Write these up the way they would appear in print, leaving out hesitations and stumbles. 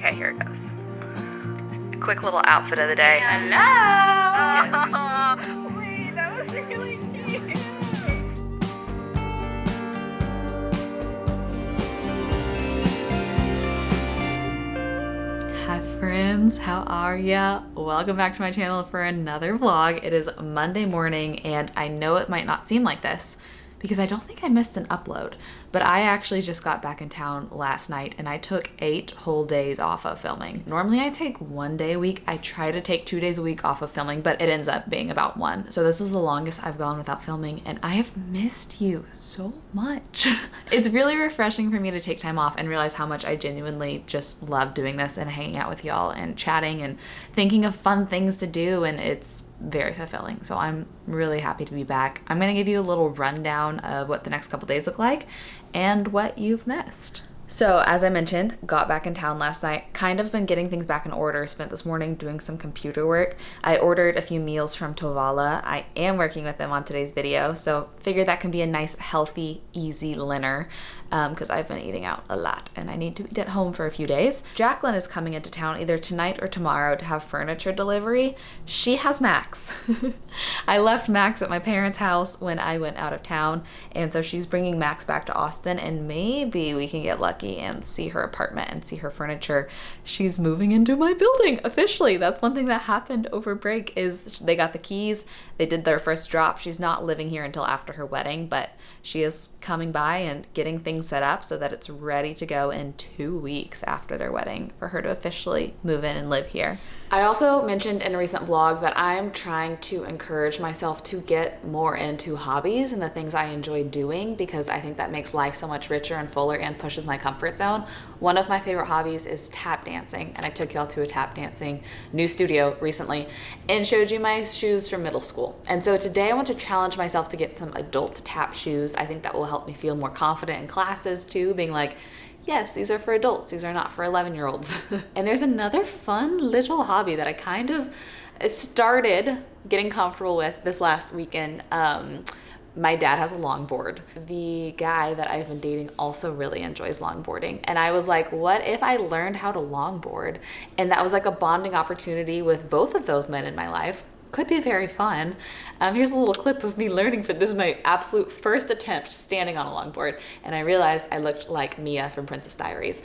Okay, here it goes. A quick little outfit of the day. Hello! Wait, that was really cute. Hi friends, how are ya? Welcome back to my channel for another vlog. It is Monday morning and I know it might not seem like this because I don't think I missed an upload, but I actually just got back in town last night and I took 8 whole days off of filming. Normally I take 1 day a week. I try to take 2 days a week off of filming, but it ends up being about 1. So this is the longest I've gone without filming and I have missed you so much. It's really refreshing for me to take time off and realize how much I genuinely just love doing this and hanging out with y'all and chatting and thinking of fun things to do, and it's very fulfilling. So I'm really happy to be back. I'm gonna give you a little rundown of what the next couple days look like and what you've missed. So as I mentioned, got back in town last night, kind of been getting things back in order, spent this morning doing some computer work. I ordered a few meals from Tovala. I am working with them on today's video, so figured that can be a nice, healthy, easy dinner because I've been eating out a lot and I need to eat at home for a few days. Jacqueline is coming into town either tonight or tomorrow to have furniture delivery. She has Max. I left Max at my parents' house when I went out of town, and so she's bringing Max back to Austin, and maybe we can get lucky and see her apartment and see her furniture. She's moving into my building officially. That's one thing that happened over break is they got the keys. They did their first drop. She's not living here until after her wedding, but she is coming by and getting things set up so that it's ready to go in 2 weeks after their wedding for her to officially move in and live here. I also mentioned in a recent vlog that I'm trying to encourage myself to get more into hobbies and the things I enjoy doing because I think that makes life so much richer and fuller and pushes my comfort zone. One of my favorite hobbies is tap dancing, and I took y'all to a tap dancing new studio recently and showed you my shoes from middle school. And so today I want to challenge myself to get some adult tap shoes. I think that will help me feel more confident in classes too, being like, yes, these are for adults. These are not for 11-year-olds. And there's another fun little hobby that I kind of started getting comfortable with this last weekend. My dad has a longboard. The guy that I've been dating also really enjoys longboarding. And I was like, what if I learned how to longboard? And that was like a bonding opportunity with both of those men in my life. Could be very fun. Here's a little clip of me learning for this is my absolute first attempt standing on a longboard, and I realized I looked like Mia from Princess Diaries.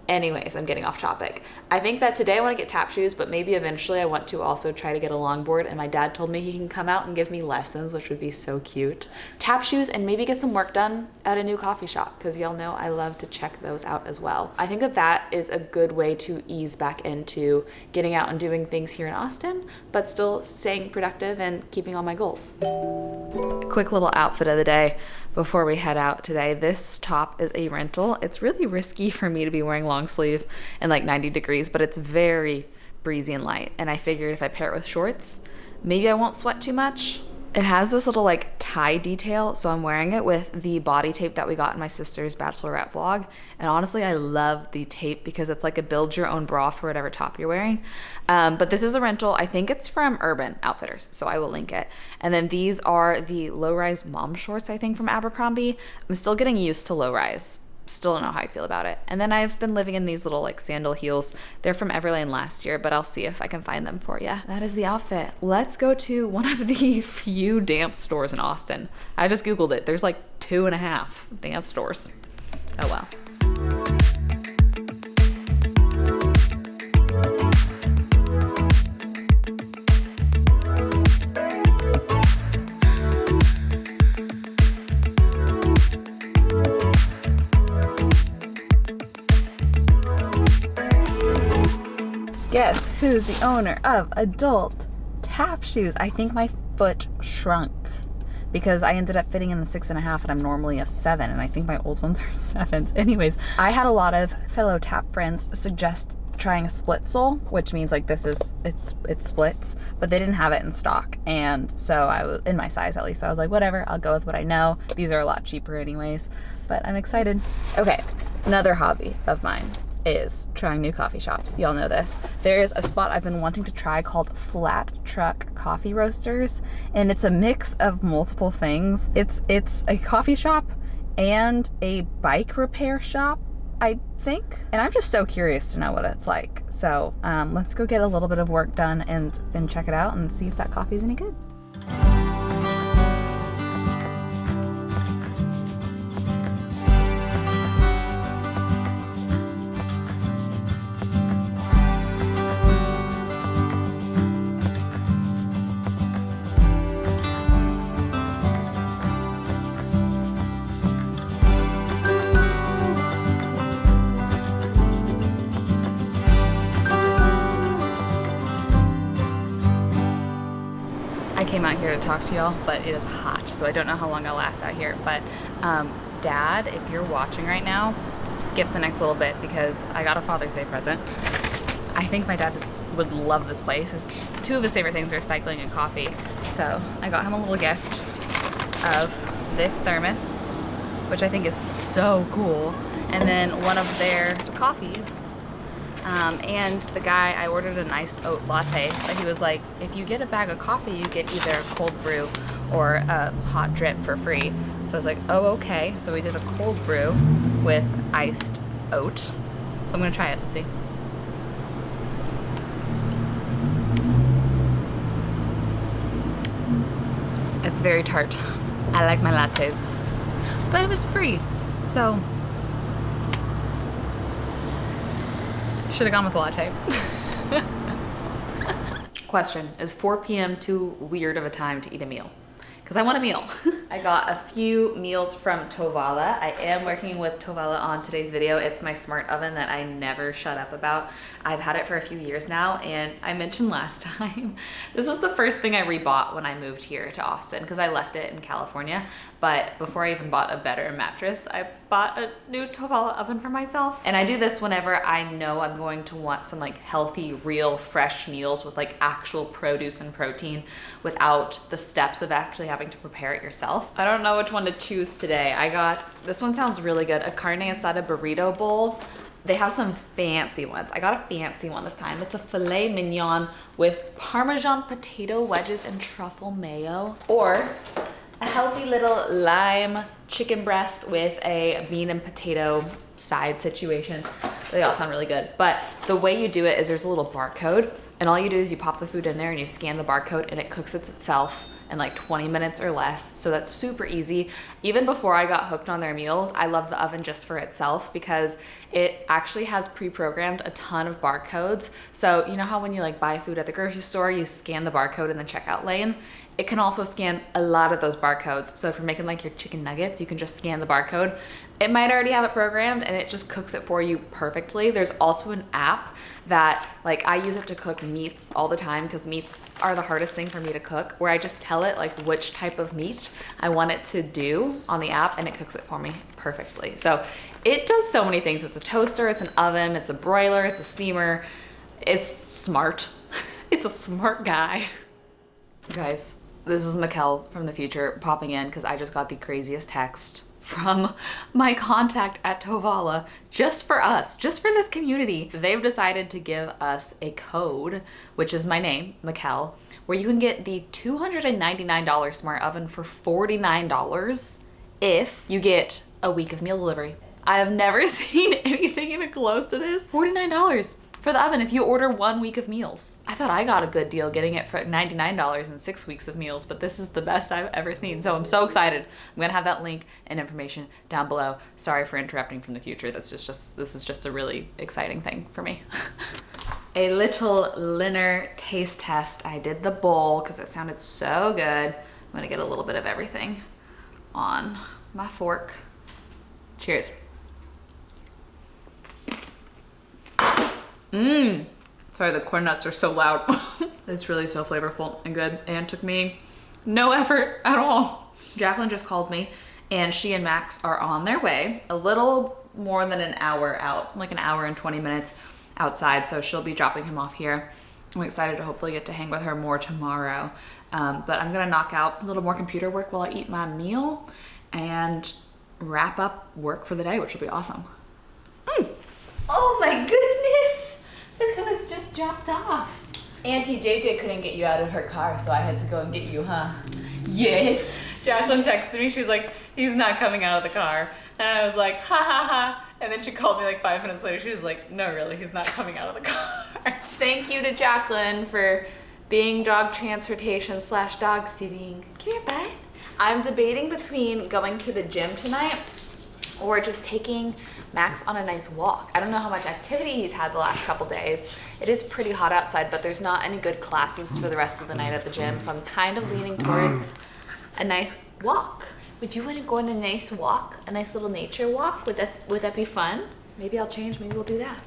Anyways, I'm getting off topic. I think that today I want to get tap shoes, but maybe eventually I want to also try to get a longboard, and my dad told me he can come out and give me lessons, which would be so cute. Tap shoes and maybe get some work done at a new coffee shop, because y'all know I love to check those out as well. I think that that is a good way to ease back into getting out and doing things here in Austin, but still staying productive and keeping all my goals. Quick little outfit of the day before we head out today. This top is a rental. It's really risky for me to be wearing long sleeve in like 90 degrees, but it's very breezy and light. And I figured if I pair it with shorts, maybe I won't sweat too much. It has this little like tie detail, so I'm wearing it with the body tape that we got in my sister's bachelorette vlog. And honestly, I love the tape because it's like a build your own bra for whatever top you're wearing. But this is a rental. I think it's from Urban Outfitters, so I will link it. And then these are the low-rise mom shorts, I think, from Abercrombie. I'm still getting used to low-rise. Still don't know how I feel about it. And then I've been living in these little like sandal heels. They're from Everlane last year, but I'll see if I can find them for you. That is the outfit. Let's go to one of the few dance stores in Austin. I just Googled it. There's like 2.5 dance stores. Oh well. Guess who's the owner of adult tap shoes? I think my foot shrunk because I ended up fitting in the 6.5 and I'm normally a 7, and I think my old ones are 7s. Anyways, I had a lot of fellow tap friends suggest trying a split sole, which means like it splits, but they didn't have it in stock. And so I was in my size, at least. So I was like, whatever, I'll go with what I know. These are a lot cheaper anyways, but I'm excited. Okay, another hobby of mine is trying new coffee shops. Y'all know this. There is a spot I've been wanting to try called Flat Truck Coffee Roasters, and it's a mix of multiple things. It's a coffee shop and a bike repair shop I think, and I'm just so curious to know what it's like. So let's go get a little bit of work done and then check it out and see if that coffee is any good. I came out here to talk to y'all, but it is hot, so I don't know how long I'll last out here. But Dad, if you're watching right now, skip the next little bit because I got a Father's Day present. I think my dad would love this place. Two of his favorite things are cycling and coffee. So I got him a little gift of this thermos, which I think is so cool. And then one of their coffees. And the guy, I ordered an iced oat latte, but he was like, if you get a bag of coffee, you get either a cold brew or a hot drip for free. So I was like, oh, okay. So we did a cold brew with iced oat. So I'm gonna try it, let's see. It's very tart. I like my lattes, but it was free, so should have gone with a latte. Question, is 4 p.m. too weird of a time to eat a meal? Because I want a meal. I got a few meals from Tovala. I am working with Tovala on today's video. It's my smart oven that I never shut up about. I've had it for a few years now, and I mentioned last time, this was the first thing I rebought when I moved here to Austin because I left it in California. But before I even bought a better mattress, I bought a new Tovala oven for myself. And I do this whenever I know I'm going to want some like healthy, real, fresh meals with like actual produce and protein without the steps of actually having to prepare it yourself. I don't know which one to choose today. I got, this one sounds really good, a carne asada burrito bowl. They have some fancy ones. I got a fancy one this time. It's a filet mignon with Parmesan potato wedges and truffle mayo. Or a healthy little lime chicken breast with a bean and potato side situation. They all sound really good. But the way you do it is there's a little barcode, and all you do is you pop the food in there and you scan the barcode and it cooks it itself in like 20 minutes or less. So that's super easy. Even before I got hooked on their meals, I love the oven just for itself because it actually has pre-programmed a ton of barcodes. So you know how when you like buy food at the grocery store, you scan the barcode in the checkout lane? It can also scan a lot of those barcodes. So if you're making like your chicken nuggets, you can just scan the barcode. It might already have it programmed and it just cooks it for you perfectly. There's also an app that like I use it to cook meats all the time because meats are the hardest thing for me to cook, where I just tell it like which type of meat I want it to do on the app and it cooks it for me perfectly. So it does so many things. It's a toaster, it's an oven, it's a broiler, it's a steamer. It's smart. It's a smart guy. Guys, this is Michel from the future popping in because I just got the craziest text from my contact at Tovala just for us, just for this community. They've decided to give us a code, which is my name, Michel, where you can get the $299 smart oven for $49 if you get a week of meal delivery. I have never seen anything even close to this. $49 for the oven if you order 1 week of meals. I thought I got a good deal getting it for $99 and 6 weeks of meals, but this is the best I've ever seen. So I'm so excited. I'm gonna have that link and information down below. Sorry for interrupting from the future. This is just a really exciting thing for me. A little Linner taste test. I did the bowl because it sounded so good. I'm gonna get a little bit of everything on my fork. Cheers. Sorry, the corn nuts are so loud. It's really so flavorful and good and took me no effort at all. Jacqueline just called me and she and Max are on their way, a little more than an hour out, like an hour and 20 minutes outside. So she'll be dropping him off here. I'm excited to hopefully get to hang with her more tomorrow. But I'm gonna knock out a little more computer work while I eat my meal and wrap up work for the day, which will be awesome. Oh my goodness! Look who was just dropped off. Auntie JJ couldn't get you out of her car, so I had to go and get you, huh? Yes. Jacqueline texted me, she was like, he's not coming out of the car. And I was like, ha ha ha, And then she called me like 5 minutes later. She was like, no, really, he's not coming out of the car. Thank you to Jacqueline for being dog transportation / dog sitting. Come here, bud. I'm debating between going to the gym tonight or just taking Max on a nice walk. I don't know how much activity he's had the last couple days. It is pretty hot outside, but there's not any good classes for the rest of the night at the gym, so I'm kind of leaning towards a nice walk. Would you want to go on a nice walk? A nice little nature walk? Would that be fun? Maybe I'll change, maybe we'll do that.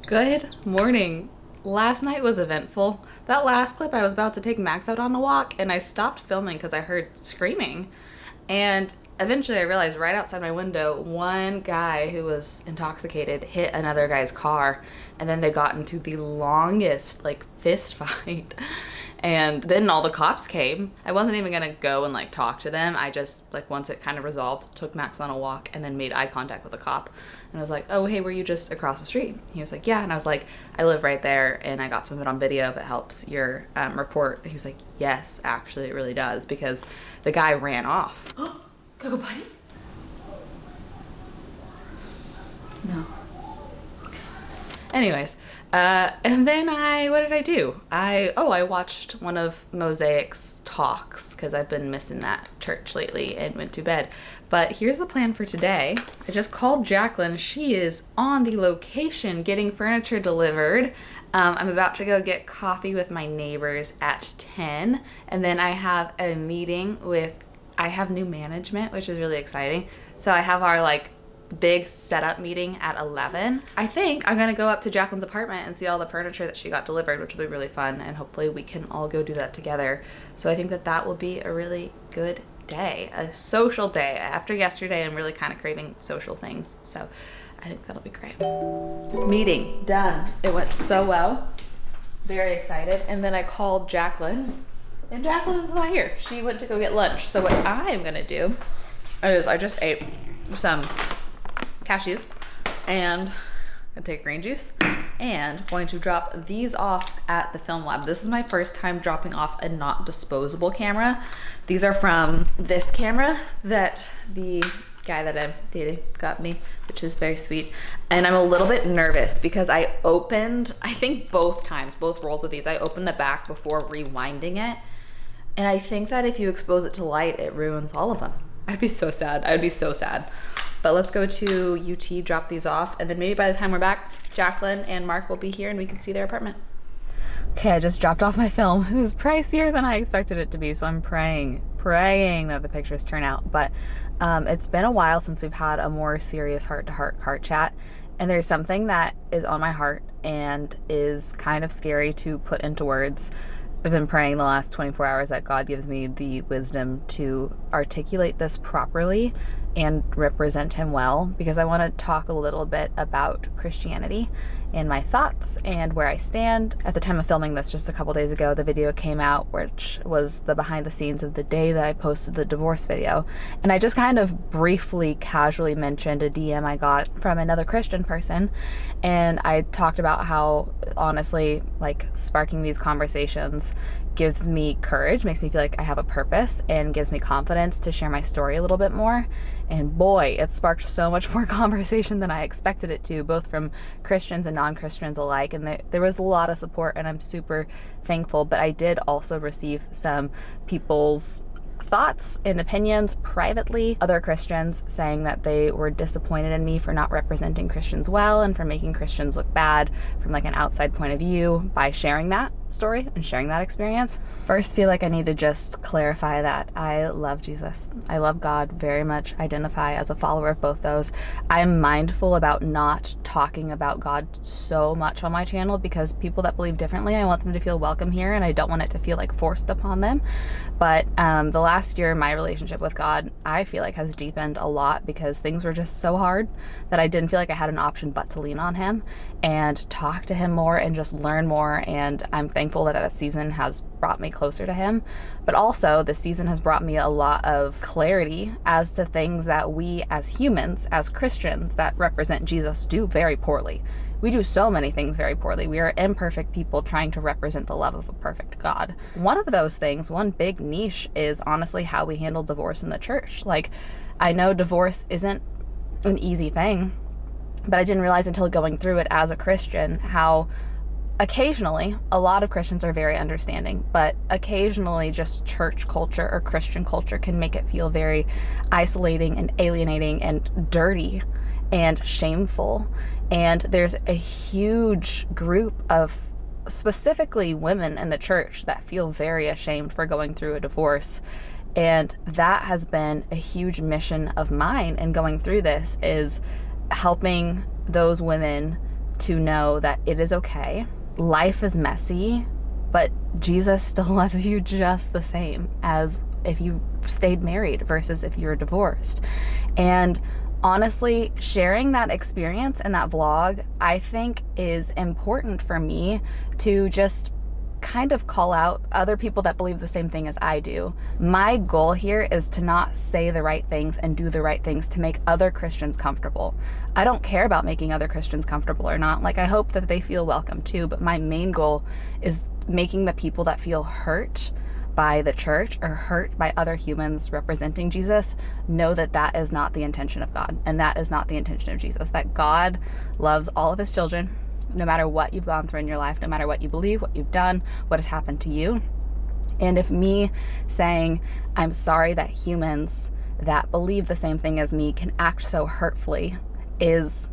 Good morning. Last night was eventful. That last clip, I was about to take Max out on a walk and I stopped filming because I heard screaming. And eventually I realized right outside my window, one guy who was intoxicated hit another guy's car, and then they got into the longest like fist fight. And then all the cops came. I wasn't even gonna go and like talk to them. I just like, once it kind of resolved, took Max on a walk and then made eye contact with a cop. And I was like, oh, hey, were you just across the street? He was like, yeah. And I was like, I live right there and I got some of it on video if it helps your report. He was like, yes, actually it really does, because the guy ran off. Oh, go buddy? No. Anyways, and then what did I do? I watched one of Mosaic's talks because I've been missing that church lately and went to bed. But here's the plan for today. I just called Jacqueline. She is on the location getting furniture delivered. I'm about to go get coffee with my neighbors at 10. And then I have a meeting I have new management, which is really exciting. So I have our like big setup meeting at 11. I think I'm gonna go up to Jacqueline's apartment and see all the furniture that she got delivered, which will be really fun, and hopefully we can all go do that together. So I think that will be a really good day, a social day. After yesterday, I'm really kind of craving social things, so I think that'll be great. Meeting done. It went so well. Very excited. And then I called Jacqueline, and Jacqueline's not here. She went to go get lunch. So what I'm gonna do is I just ate some cashews and I'm gonna take green juice and going to drop these off at the film lab. This is my first time dropping off a not disposable camera. These are from this camera that the guy that I'm dating got me, which is very sweet. And I'm a little bit nervous because I think both rolls of these, I opened the back before rewinding it. And I think that if you expose it to light, it ruins all of them. I'd be so sad. I would be so sad. But let's go to UT, drop these off, and then maybe by the time we're back, Jacqueline and Mark will be here and we can see their apartment. Okay, I just dropped off my film. It was pricier than I expected it to be, so I'm praying that the pictures turn out. But it's been a while since we've had a more serious heart-to-heart car chat, and there's something that is on my heart and is kind of scary to put into words. I've been praying the last 24 hours that God gives me the wisdom to articulate this properly and represent him well, because I want to talk a little bit about Christianity and my thoughts and where I stand. At the time of filming this, just a couple days ago, the video came out, which was the behind the scenes of the day that I posted the divorce video. And I just kind of briefly, casually mentioned a DM I got from another Christian person. And I talked about how, honestly, like, sparking these conversations gives me courage, makes me feel like I have a purpose, and gives me confidence to share my story a little bit more. And boy, it sparked so much more conversation than I expected it to, both from Christians and non-Christians alike. And there was a lot of support, and I'm super thankful. But I did also receive some people's thoughts and opinions privately, other Christians saying that they were disappointed in me for not representing Christians well and for making Christians look bad from like an outside point of view by sharing that story and sharing that experience. First, feel like I need to just clarify that I love Jesus. I love God very much, identify as a follower of both those. I'm mindful about not talking about God so much on my channel because people that believe differently, I want them to feel welcome here, and I don't want it to feel like forced upon them. But the last year, my relationship with God, I feel like has deepened a lot because things were just so hard that I didn't feel like I had an option but to lean on him and talk to him more and just learn more. And I'm thankful that season has brought me closer to him. But also, this season has brought me a lot of clarity as to things that we as humans, as Christians that represent Jesus, do very poorly. We do so many things very poorly. We are imperfect people trying to represent the love of a perfect God. One of those things, one big niche, is honestly how we handle divorce in the church. Like, I know divorce isn't an easy thing, but I didn't realize until going through it as a Christian how occasionally, a lot of Christians are very understanding, but occasionally just church culture or Christian culture can make it feel very isolating and alienating and dirty and shameful. And there's a huge group of specifically women in the church that feel very ashamed for going through a divorce. And that has been a huge mission of mine in going through this, is helping those women to know that it is okay. Life is messy, but Jesus still loves you just the same as if you stayed married versus if you're divorced. And honestly, sharing that experience in that vlog, I think is important for me to just kind of call out other people that believe the same thing as I do. My goal here is to not say the right things and do the right things to make other Christians comfortable. I don't care about making other Christians comfortable or not. Like, I hope that they feel welcome too, but my main goal is making the people that feel hurt by the church or hurt by other humans representing Jesus know that that is not the intention of God, and that is not the intention of Jesus, that God loves all of his children, no matter what you've gone through in your life, no matter what you believe, what you've done, what has happened to you. And if me saying, I'm sorry that humans that believe the same thing as me can act so hurtfully is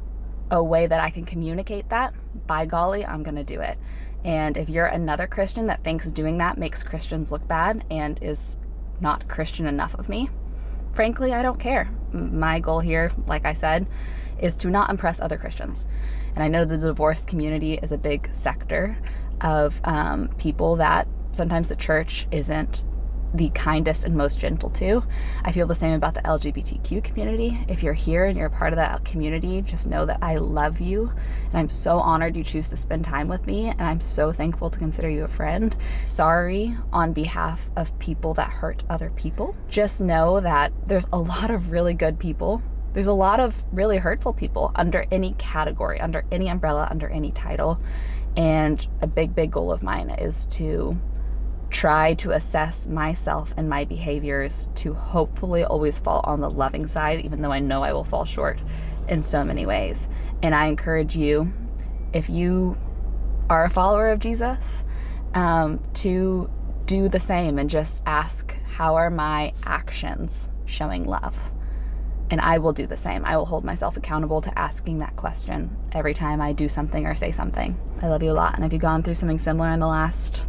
a way that I can communicate that, by golly, I'm going to do it. And if you're another Christian that thinks doing that makes Christians look bad and is not Christian enough of me, frankly, I don't care. My goal here, like I said, is to not impress other Christians. And I know the divorced community is a big sector of people that sometimes the church isn't the kindest and most gentle to. I feel the same about the LGBTQ community. If you're here and you're a part of that community, just know that I love you, and I'm so honored you choose to spend time with me, and I'm so thankful to consider you a friend. Sorry on behalf of people that hurt other people. Just know that there's a lot of really good people. There's a lot of really hurtful people under any category, under any umbrella, under any title. And a big, big goal of mine is to try to assess myself and my behaviors to hopefully always fall on the loving side, even though I know I will fall short in so many ways. And I encourage you, if you are a follower of Jesus, to do the same and just ask, how are my actions showing love? And I will do the same. I will hold myself accountable to asking that question every time I do something or say something. I love you a lot. And if you've gone through something similar in the last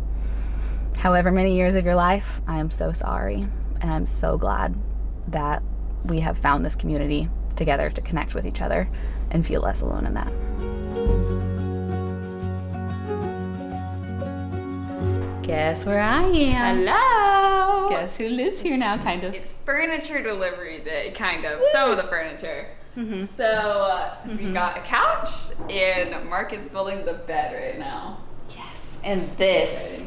however many years of your life, I am so sorry. And I'm so glad that we have found this community together to connect with each other and feel less alone in that. Guess where I am. Hello! Guess who lives here now, kind of. It's furniture delivery day, kind of. Some of the furniture. Mm-hmm. So we got a couch, and Mark is building the bed right now. Yes. And this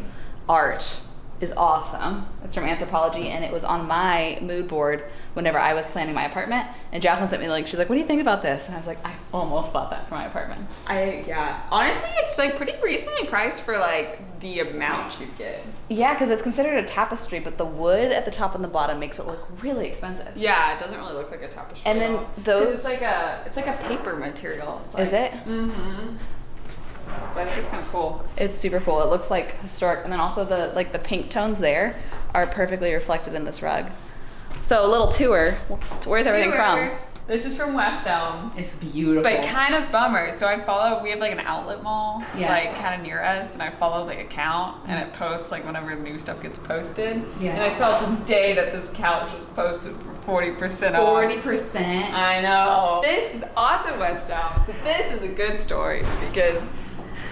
art is awesome. It's from Anthropology, and it was on my mood board whenever I was planning my apartment. And Jacqueline sent me the link. She's like, what do you think about this? And I was like, I almost bought that for my apartment. Yeah. Honestly, it's like pretty reasonably priced for like the amount you get. Yeah, because it's considered a tapestry, but the wood at the top and the bottom makes it look really expensive. Yeah, it doesn't really look like a tapestry. And then those, it's like a paper material. It's like, is it? Mm-hmm. But I think it's kind of cool. It's super cool. It looks like historic, and then also the pink tones there are perfectly reflected in this rug. So a little tour. Where's everything from? This is from West Elm. It's beautiful. But kind of bummer. So we have like an outlet mall, like kind of near us, and I follow the account, and it posts like whenever new stuff gets posted. Yeah. And I saw today that this couch was posted for 40% off. 40%? I know. This is also West Elm. So this is a good story because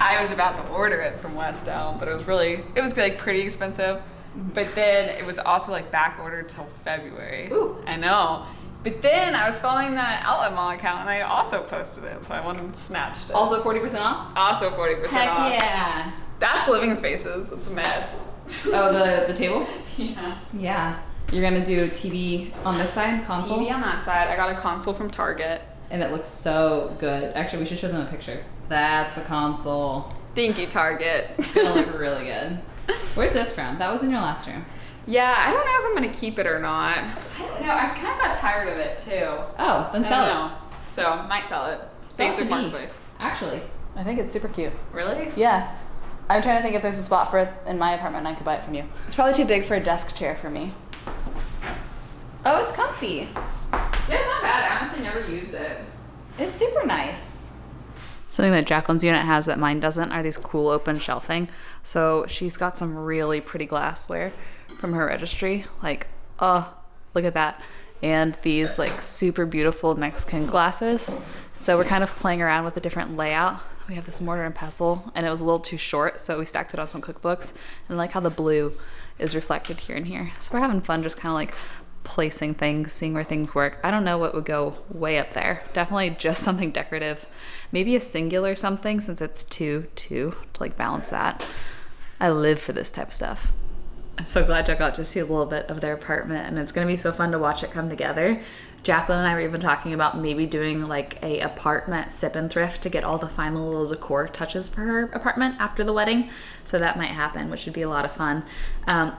I was about to order it from West Elm, but it was like pretty expensive. Mm-hmm. But then it was also like back ordered till February. Ooh. I know. But then I was following that outlet mall account, and I also posted it, so I went and snatched it. Also 40% off? Also 40% off. Heck yeah. That's living spaces. It's a mess. Oh, the table? Yeah. Yeah. You're gonna do TV on this side, console? TV on that side. I got a console from Target. And it looks so good. Actually, we should show them a picture. That's the console. Thank you, Target. It's gonna look really good. Where's this from? That was in your last room. Yeah, I don't know if I'm gonna keep it or not. I don't know. I kind of got tired of it too. Oh, then sell it. So might sell it. Facebook Marketplace. Actually, I think it's super cute. Really? Yeah. I'm trying to think if there's a spot for it in my apartment and I could buy it from you. It's probably too big for a desk chair for me. Oh, it's comfy. Yeah, it's not bad. I honestly never used it. It's super nice. Something that Jacqueline's unit has that mine doesn't are these cool open shelving. So she's got some really pretty glassware from her registry. Like, oh, look at that. And these like super beautiful Mexican glasses. So we're kind of playing around with a different layout. We have this mortar and pestle and it was a little too short, so we stacked it on some cookbooks. And I like how the blue is reflected here and here. So we're having fun just kind of like placing things, seeing where things work. I don't know what would go way up there. Definitely just something decorative. Maybe a singular something since it's 2 to like balance that. I live for this type of stuff. I'm so glad I got to see a little bit of their apartment and it's gonna be so fun to watch it come together. Jacqueline and I were even talking about maybe doing like a apartment sip and thrift to get all the final little decor touches for her apartment after the wedding. So that might happen, which would be a lot of fun.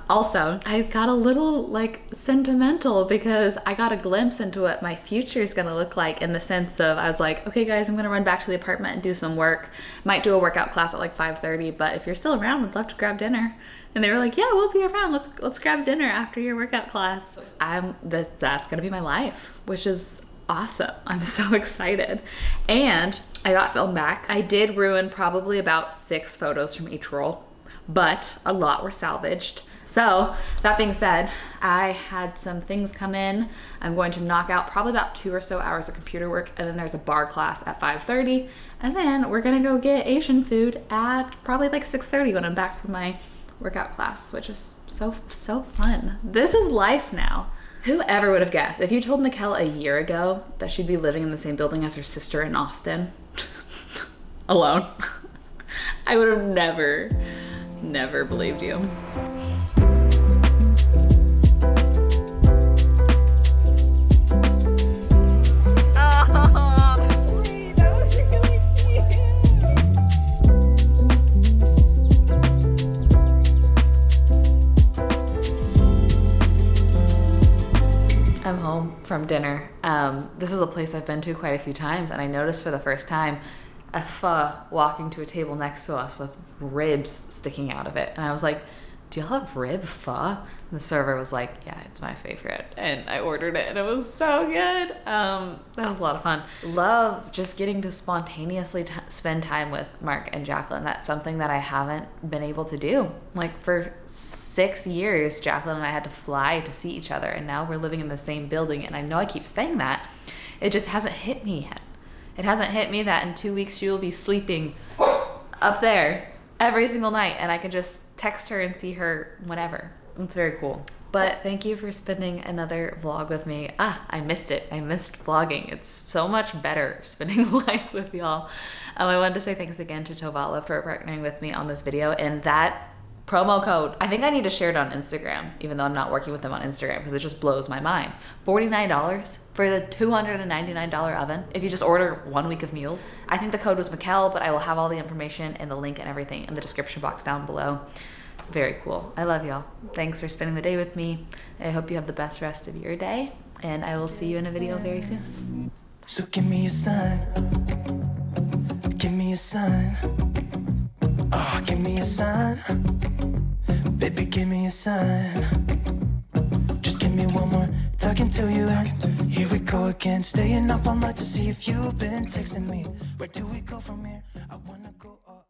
Also, I got a little like sentimental because I got a glimpse into what my future is gonna look like in the sense of I was like, okay guys, I'm gonna run back to the apartment and do some work. Might do a workout class at like 5:30, but if you're still around, would love to grab dinner. And they were like, yeah, we'll be around. Let's grab dinner after your workout class. That's gonna be my life, which is awesome. I'm so excited. And I got film back. I did ruin probably about 6 photos from each roll, but a lot were salvaged. So that being said, I had some things come in. I'm going to knock out probably about 2 or so hours of computer work, and then there's a bar class at 5:30, and then we're gonna go get Asian food at probably like 6:30 when I'm back from my workout class, which is so fun. This is life now. Whoever would have guessed? If you told Michelle a year ago that she'd be living in the same building as her sister in Austin, alone, I would have never believed you. I'm home from dinner. This is a place I've been to quite a few times, and I noticed for the first time a pho walking to a table next to us with ribs sticking out of it. And I was like, do y'all have rib pho? And the server was like, yeah, it's my favorite. And I ordered it and it was so good. That was a lot of fun. Love just getting to spontaneously spend time with Mark and Jacqueline. That's something that I haven't been able to do. Like for 6 years, Jacqueline and I had to fly to see each other, and now we're living in the same building. And I know I keep saying that. It just hasn't hit me yet. It hasn't hit me that in 2 weeks she will be sleeping up there every single night, and I can just text her and see her whenever. It's very cool. But thank you for spending another vlog with me. I missed it. I missed vlogging. It's so much better spending life with y'all. I wanted to say thanks again to Tovala for partnering with me on this video, and that promo code, I think I need to share it on Instagram, even though I'm not working with them on Instagram, because it just blows my mind. $49 for the $299 oven if you just order 1 week of meals. I think the code was Michelle, but I will have all the information and the link and everything in the description box down below. Very cool. I love y'all. Thanks for spending the day with me. I hope you have the best rest of your day, and I will see you in a video very soon. So give me a sign. Give me a sign. Oh, give me a sign. Baby, give me a sign. Just give me one more talking to you. And here we go again. Staying up all night to see if you've been texting me. Where do we go from here? I wanna go all